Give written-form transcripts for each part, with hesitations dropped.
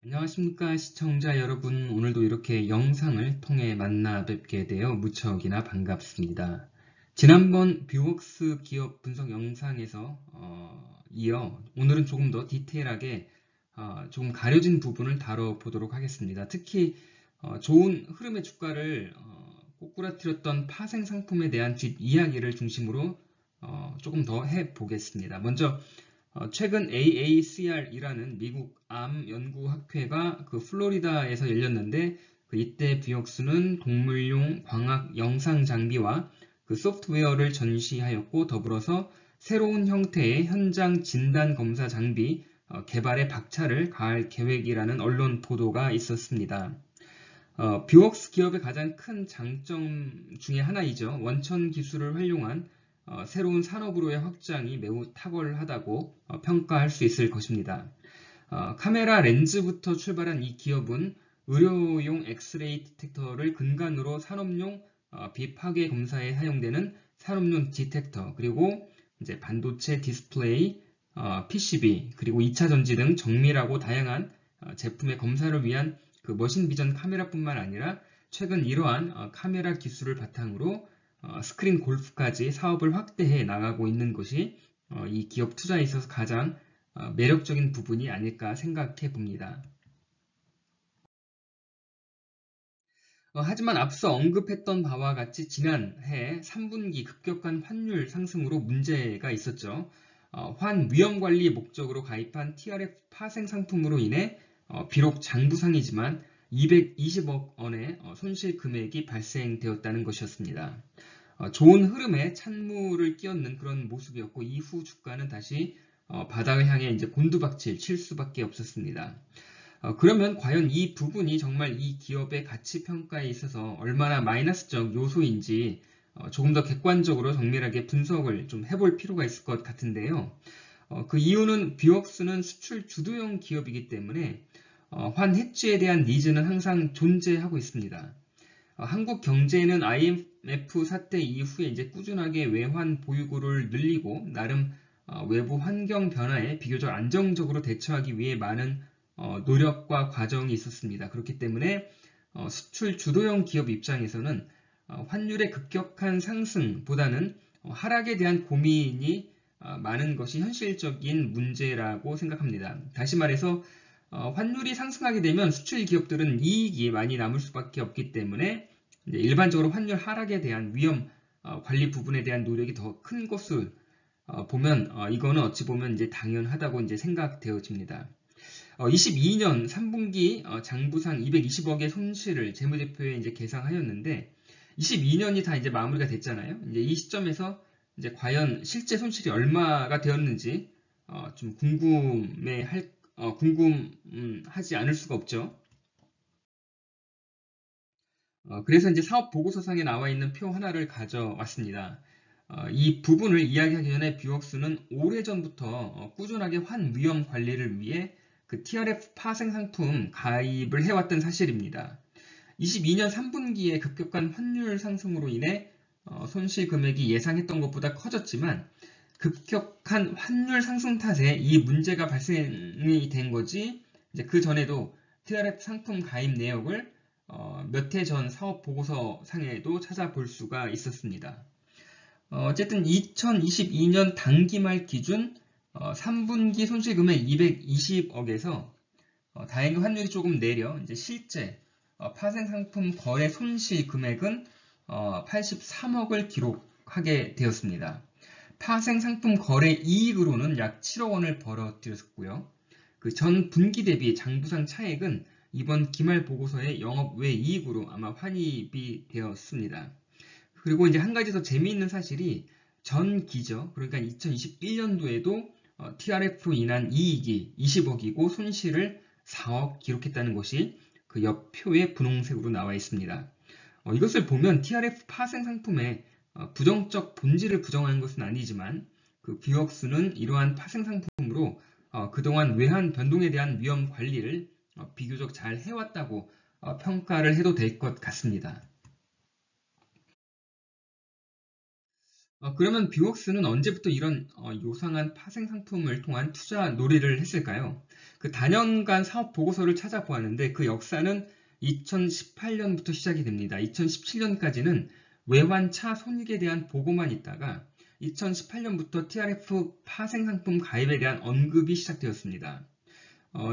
안녕하십니까 시청자 여러분. 오늘도 이렇게 영상을 통해 만나 뵙게 되어 무척이나 반갑습니다. 지난번 뷰웍스 기업 분석 영상에서 이어 오늘은 조금 더 디테일하게 조금 가려진 부분을 다뤄보도록 하겠습니다. 특히 좋은 흐름의 주가를 꼬꾸라뜨렸던 파생 상품에 대한 뒷이야기를 중심으로 조금 더 해보겠습니다. 먼저 최근 AACR이라는 미국 암 연구학회가 그 플로리다에서 열렸는데 이때 뷰웍스는 동물용 광학 영상 장비와 그 소프트웨어를 전시하였고, 더불어서 새로운 형태의 현장 진단 검사 장비 개발에 박차를 가할 계획이라는 언론 보도가 있었습니다. 뷰웍스 기업의 가장 큰 장점 중에 하나이죠. 원천 기술을 활용한 새로운 산업으로의 확장이 매우 탁월하다고 평가할 수 있을 것입니다. 카메라 렌즈부터 출발한 이 기업은 의료용 엑스레이 디텍터를 근간으로 산업용 비파괴 검사에 사용되는 산업용 디텍터, 그리고 이제 반도체 디스플레이, PCB, 그리고 2차 전지 등 정밀하고 다양한 제품의 검사를 위한 그 머신 비전 카메라뿐만 아니라 최근 이러한 카메라 기술을 바탕으로 스크린 골프까지 사업을 확대해 나가고 있는 것이 이 기업 투자에 있어서 가장 매력적인 부분이 아닐까 생각해 봅니다. 하지만 앞서 언급했던 바와 같이 지난해 3분기 급격한 환율 상승으로 문제가 있었죠. 환 위험 관리 목적으로 가입한 TRF 파생 상품으로 인해 비록 장부상이지만 220억 원의 손실 금액이 발생되었다는 것이었습니다. 좋은 흐름에 찬물을 끼얹는 그런 모습이었고, 이후 주가는 다시 바닥을 향해 이제 곤두박질 칠 수밖에 없었습니다. 그러면 과연 이 부분이 정말 이 기업의 가치 평가에 있어서 얼마나 마이너스적 요소인지 조금 더 객관적으로 정밀하게 분석을 좀 해볼 필요가 있을 것 같은데요. 그 이유는 뷰웍스는 수출 주도형 기업이기 때문에 환 해지에 대한 니즈는 항상 존재하고 있습니다. 한국 경제는 IMF 사태 이후에 이제 꾸준하게 외환 보유고를 늘리고 나름 외부 환경 변화에 비교적 안정적으로 대처하기 위해 많은 노력과 과정이 있었습니다. 그렇기 때문에 수출 주도형 기업 입장에서는 환율의 급격한 상승보다는 하락에 대한 고민이 많은 것이 현실적인 문제라고 생각합니다. 다시 말해서 환율이 상승하게 되면 수출 기업들은 이익이 많이 남을 수밖에 없기 때문에 일반적으로 환율 하락에 대한 위험 관리 부분에 대한 노력이 더 큰 것을 보면 이거는 어찌 보면 이제 당연하다고 이제 생각되어집니다. 22년 3분기 장부상 220억의 손실을 재무제표에 이제 계상하였는데 22년이 다 이제 마무리가 됐잖아요. 이제 이 시점에서 이제 과연 실제 손실이 얼마가 되었는지 좀 궁금하지 않을 수가 없죠. 그래서 이제 사업 보고서상에 나와 있는 표 하나를 가져왔습니다. 이 부분을 이야기하기 전에 뷰웍스는 오래전부터 꾸준하게 환 위험 관리를 위해 그 TRF 파생 상품 가입을 해왔던 사실입니다. 22년 3분기에 급격한 환율 상승으로 인해 손실 금액이 예상했던 것보다 커졌지만 급격한 환율 상승 탓에 이 문제가 발생이 된 거지, 이제 그 전에도 TRF 상품 가입 내역을 몇 해 전 사업 보고서 상에도 찾아볼 수가 있었습니다. 어쨌든 2022년 당기말 기준 3분기 손실 금액 220억에서 다행히 환율이 조금 내려 이제 실제 파생 상품 거래 손실 금액은 83억을 기록하게 되었습니다. 파생 상품 거래 이익으로는 약 7억 원을 벌어들였고요. 그 전 분기 대비 장부상 차액은 이번 기말 보고서의 영업 외 이익으로 아마 환입이 되었습니다. 그리고 이제 한 가지 더 재미있는 사실이 전기죠. 그러니까 2021년도에도 TRF로 인한 이익이 20억이고 손실을 4억 기록했다는 것이 그 옆표에 분홍색으로 나와 있습니다. 이것을 보면 TRF 파생 상품의 부정적 본질을 부정하는 것은 아니지만 그 뷰웍스는 이러한 파생 상품으로 그동안 외환 변동에 대한 위험 관리를 비교적 잘 해왔다고 평가를 해도 될 것 같습니다. 그러면 뷰웍스는 언제부터 이런 요상한 파생 상품을 통한 투자 놀이를 했을까요? 그 다년간 사업 보고서를 찾아보았는데 그 역사는 2018년부터 시작이 됩니다. 2017년까지는 외환차 손익에 대한 보고만 있다가 2018년부터 TRF 파생상품 가입에 대한 언급이 시작되었습니다.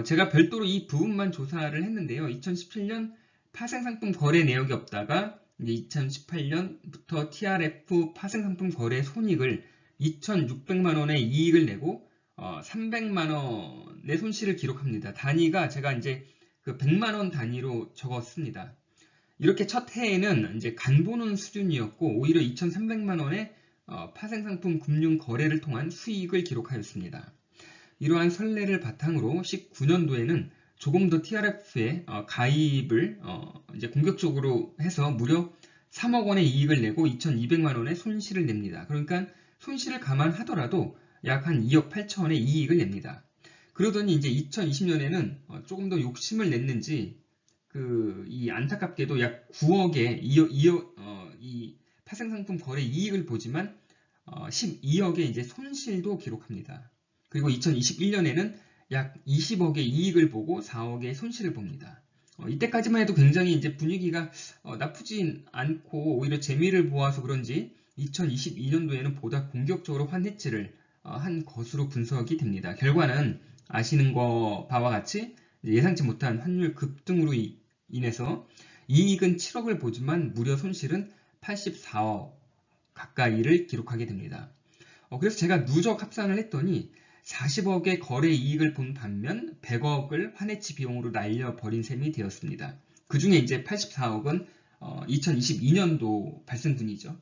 제가 별도로 이 부분만 조사를 했는데요. 2017년 파생상품 거래 내역이 없다가 이제 2018년부터 TRF 파생상품 거래 손익을 2,600만 원의 이익을 내고 300만 원의 손실을 기록합니다. 단위가 제가 이제 그 100만 원 단위로 적었습니다. 이렇게 첫 해에는 이제 간 보는 수준이었고 오히려 2,300만 원의 파생상품 금융 거래를 통한 수익을 기록하였습니다. 이러한 선례를 바탕으로 19년도에는 조금 더 TRF에 가입을 이제 공격적으로 해서 무려 3억 원의 이익을 내고 2,200만 원의 손실을 냅니다. 그러니까 손실을 감안하더라도 약 한 2억 8천원의 이익을 냅니다. 그러더니 이제 2020년에는 조금 더 욕심을 냈는지 이 안타깝게도 약 9억의 이 파생상품 거래 이익을 보지만 12억의 이제 손실도 기록합니다. 그리고 2021년에는 약 20억의 이익을 보고 4억의 손실을 봅니다. 이때까지만 해도 굉장히 이제 분위기가 나쁘진 않고 오히려 재미를 보아서 그런지 2022년도에는 보다 공격적으로 환해지를 한 것으로 분석이 됩니다. 결과는 아시는 거 바와 같이 예상치 못한 환율 급등으로 인해서 이익은 7억을 보지만 무려 손실은 84억 가까이를 기록하게 됩니다. 그래서 제가 누적 합산을 했더니 40억의 거래 이익을 본 반면 100억을 환해치 비용으로 날려버린 셈이 되었습니다. 그 중에 이제 84억은 2022년도 발생분이죠.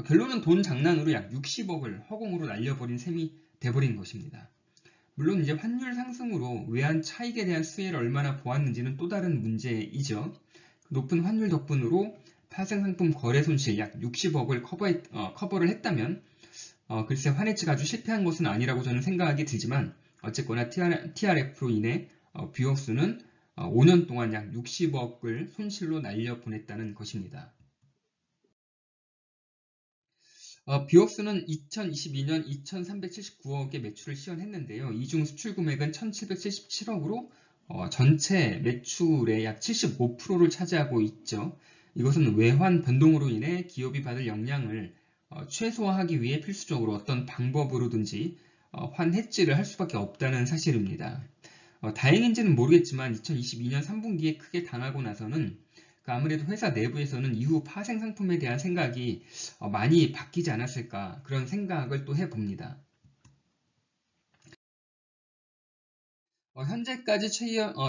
결론은 돈 장난으로 약 60억을 허공으로 날려버린 셈이 돼버린 것입니다. 물론 이제 환율 상승으로 외환 차익에 대한 수혜를 얼마나 보았는지는 또 다른 문제이죠. 높은 환율 덕분으로 파생상품 거래 손실 약 60억을 커버를 했다면 글쎄 환해치가 아주 실패한 것은 아니라고 저는 생각하게 들지만 어쨌거나 TRF로 인해 뷰옥수는 5년 동안 약 60억을 손실로 날려보냈다는 것입니다. 뷰옥스는 2022년 2,379억의 매출을 시현했는데요. 이 중 수출 금액은 1,777억으로 전체 매출의 약 75%를 차지하고 있죠. 이것은 외환 변동으로 인해 기업이 받을 영향을 최소화하기 위해 필수적으로 어떤 방법으로든지 환해지를 할 수밖에 없다는 사실입니다. 다행인지는 모르겠지만 2022년 3분기에 크게 당하고 나서는 아무래도 회사 내부에서는 이후 파생 상품에 대한 생각이 많이 바뀌지 않았을까 그런 생각을 또 해봅니다. 현재까지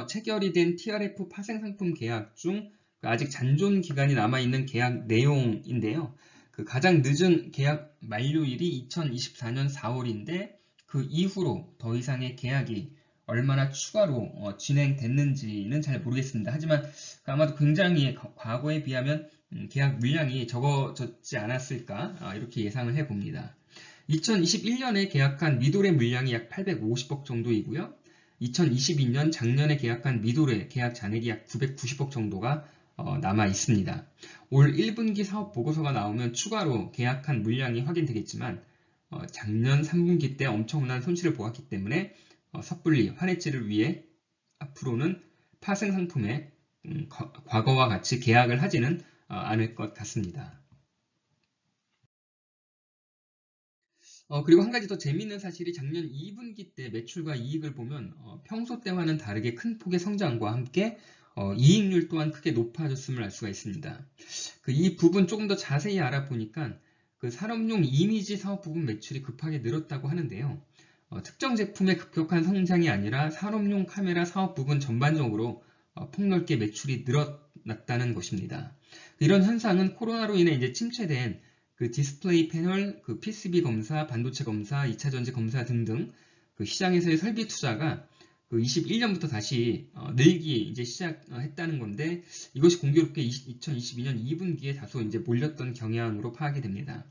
체결이 된 TRF 파생 상품 계약 중 아직 잔존 기간이 남아있는 계약 내용인데요. 가장 늦은 계약 만료일이 2024년 4월인데 그 이후로 더 이상의 계약이 얼마나 추가로 진행됐는지는 잘 모르겠습니다. 하지만 아마도 굉장히 과거에 비하면 계약 물량이 적어졌지 않았을까 이렇게 예상을 해봅니다. 2021년에 계약한 미도래 물량이 약 850억 정도이고요. 2022년 작년에 계약한 미도래 계약 잔액이 약 990억 정도가 남아 있습니다. 올 1분기 사업 보고서가 나오면 추가로 계약한 물량이 확인되겠지만 작년 3분기 때 엄청난 손실을 보았기 때문에 섣불리 환해지를 위해 앞으로는 파생 상품에 과거와 같이 계약을 하지는 않을 것 같습니다. 그리고 한 가지 더 재미있는 사실이 작년 2분기 때 매출과 이익을 보면 평소 때와는 다르게 큰 폭의 성장과 함께 이익률 또한 크게 높아졌음을 알 수가 있습니다. 이 부분 조금 더 자세히 알아보니까 산업용 이미지 사업 부분 매출이 급하게 늘었다고 하는데요. 특정 제품의 급격한 성장이 아니라 산업용 카메라 사업 부분 전반적으로 폭넓게 매출이 늘어났다는 것입니다. 이런 현상은 코로나로 인해 이제 침체된 디스플레이 패널, PCB 검사, 반도체 검사, 2차 전지 검사 등등 시장에서의 설비 투자가 21년부터 다시 늘기 이제 시작했다는 건데 이것이 공교롭게 2022년 2분기에 다소 이제 몰렸던 경향으로 파악이 됩니다.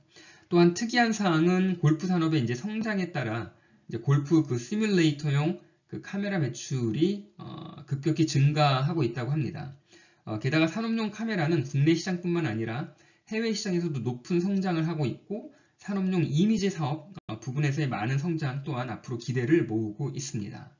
또한 특이한 사항은 골프 산업의 이제 성장에 따라 이제 골프 시뮬레이터용 카메라 매출이 급격히 증가하고 있다고 합니다. 게다가 산업용 카메라는 국내 시장뿐만 아니라 해외 시장에서도 높은 성장을 하고 있고 산업용 이미지 사업 부분에서의 많은 성장 또한 앞으로 기대를 모으고 있습니다.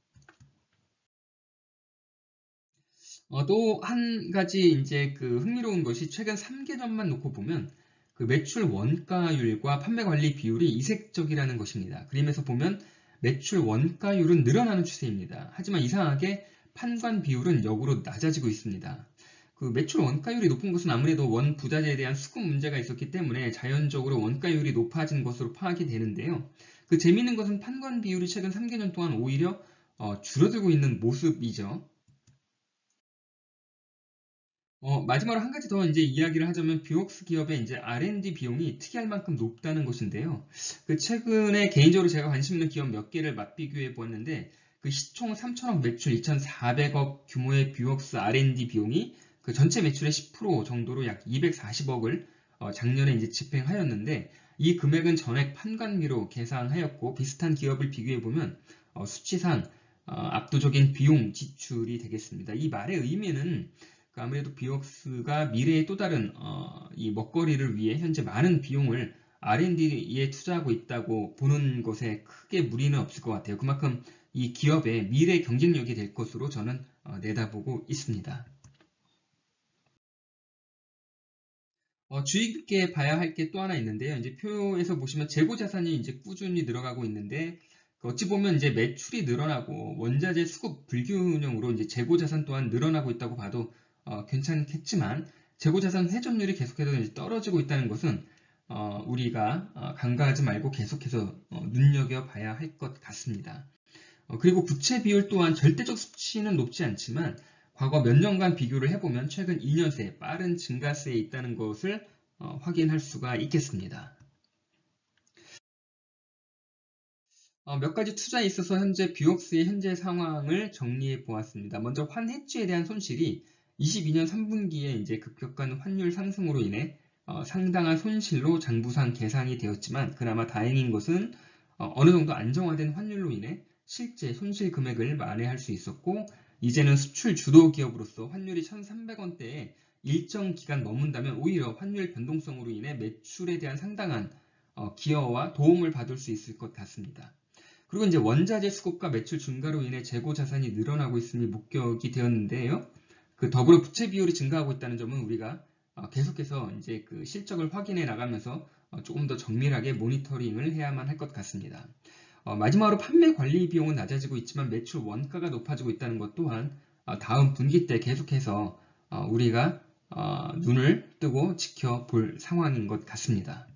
또 한 가지 이제 그 흥미로운 것이 최근 3개년만 놓고 보면 그 매출 원가율과 판매 관리 비율이 이색적이라는 것입니다. 그림에서 보면 매출 원가율은 늘어나는 추세입니다. 하지만 이상하게 판관 비율은 역으로 낮아지고 있습니다. 그 매출 원가율이 높은 것은 아무래도 원 부자재에 대한 수급 문제가 있었기 때문에 자연적으로 원가율이 높아진 것으로 파악이 되는데요. 그 재미있는 것은 판관 비율이 최근 3개년 동안 오히려 줄어들고 있는 모습이죠. 마지막으로 한 가지 더 이제 이야기를 하자면 뷰웍스 기업의 이제 R&D 비용이 특이할 만큼 높다는 것인데요. 그 최근에 개인적으로 제가 관심 있는 기업 몇 개를 맞비교해 보았는데 그 시총 3천억 매출 2,400억 규모의 뷰웍스 R&D 비용이 그 전체 매출의 10% 정도로 약 240억을 작년에 이제 집행하였는데 이 금액은 전액 판관비로 계상하였고 비슷한 기업을 비교해 보면 수치상 압도적인 비용 지출이 되겠습니다. 이 말의 의미는 아무래도 뷰웍스가 미래의 또 다른 이 먹거리를 위해 현재 많은 비용을 R&D에 투자하고 있다고 보는 것에 크게 무리는 없을 것 같아요. 그만큼 이 기업의 미래 경쟁력이 될 것으로 저는 내다보고 있습니다. 주의 깊게 봐야 할 게 또 하나 있는데요. 이제 표에서 보시면 재고 자산이 이제 꾸준히 늘어가고 있는데 어찌 보면 이제 매출이 늘어나고 원자재 수급 불균형으로 이제 재고 자산 또한 늘어나고 있다고 봐도 괜찮겠지만 재고 자산 회전율이 계속해서 이제 떨어지고 있다는 것은 우리가 간과하지 말고 계속해서 눈여겨봐야 할 것 같습니다. 그리고 부채 비율 또한 절대적 수치는 높지 않지만 과거 몇 년간 비교를 해보면 최근 2년 새 빠른 증가세에 있다는 것을 확인할 수가 있겠습니다. 몇 가지 투자에 있어서 현재 뷰웍스의 현재 상황을 정리해 보았습니다. 먼저 환해지에 대한 손실이 22년 3분기에 이제 급격한 환율 상승으로 인해 상당한 손실로 장부상 계산이 되었지만 그나마 다행인 것은 어느 정도 안정화된 환율로 인해 실제 손실 금액을 만회할 수 있었고 이제는 수출 주도 기업으로서 환율이 1,300원대에 일정 기간 머문다면 오히려 환율 변동성으로 인해 매출에 대한 상당한 기여와 도움을 받을 수 있을 것 같습니다. 그리고 이제 원자재 수급과 매출 증가로 인해 재고 자산이 늘어나고 있음이 목격이 되었는데요. 그 더불어 부채 비율이 증가하고 있다는 점은 우리가 계속해서 이제 그 실적을 확인해 나가면서 조금 더 정밀하게 모니터링을 해야만 할 것 같습니다. 마지막으로 판매 관리 비용은 낮아지고 있지만 매출 원가가 높아지고 있다는 것 또한 다음 분기 때 계속해서 우리가 눈을 뜨고 지켜볼 상황인 것 같습니다.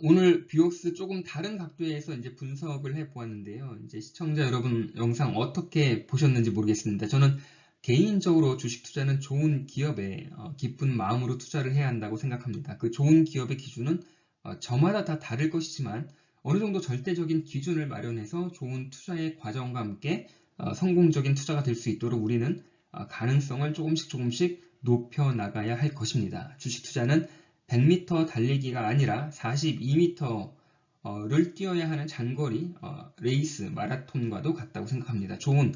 오늘 뷰웍스 조금 다른 각도에서 이제 분석을 해 보았는데요. 이제 시청자 여러분 영상 어떻게 보셨는지 모르겠습니다. 저는 개인적으로 주식 투자는 좋은 기업에 기쁜 마음으로 투자를 해야 한다고 생각합니다. 그 좋은 기업의 기준은 저마다 다 다를 것이지만 어느 정도 절대적인 기준을 마련해서 좋은 투자의 과정과 함께 성공적인 투자가 될 수 있도록 우리는 가능성을 조금씩 높여 나가야 할 것입니다. 주식 투자는 100m 달리기가 아니라 42m를 뛰어야 하는 장거리 레이스 마라톤과도 같다고 생각합니다. 좋은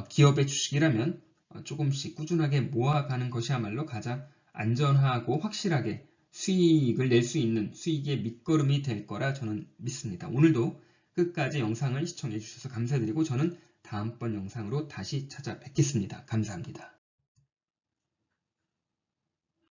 기업의 주식이라면 조금씩 꾸준하게 모아가는 것이야말로 가장 안전하고 확실하게 수익을 낼 수 있는 수익의 밑거름이 될 거라 저는 믿습니다. 오늘도 끝까지 영상을 시청해 주셔서 감사드리고 저는 다음번 영상으로 다시 찾아뵙겠습니다. 감사합니다.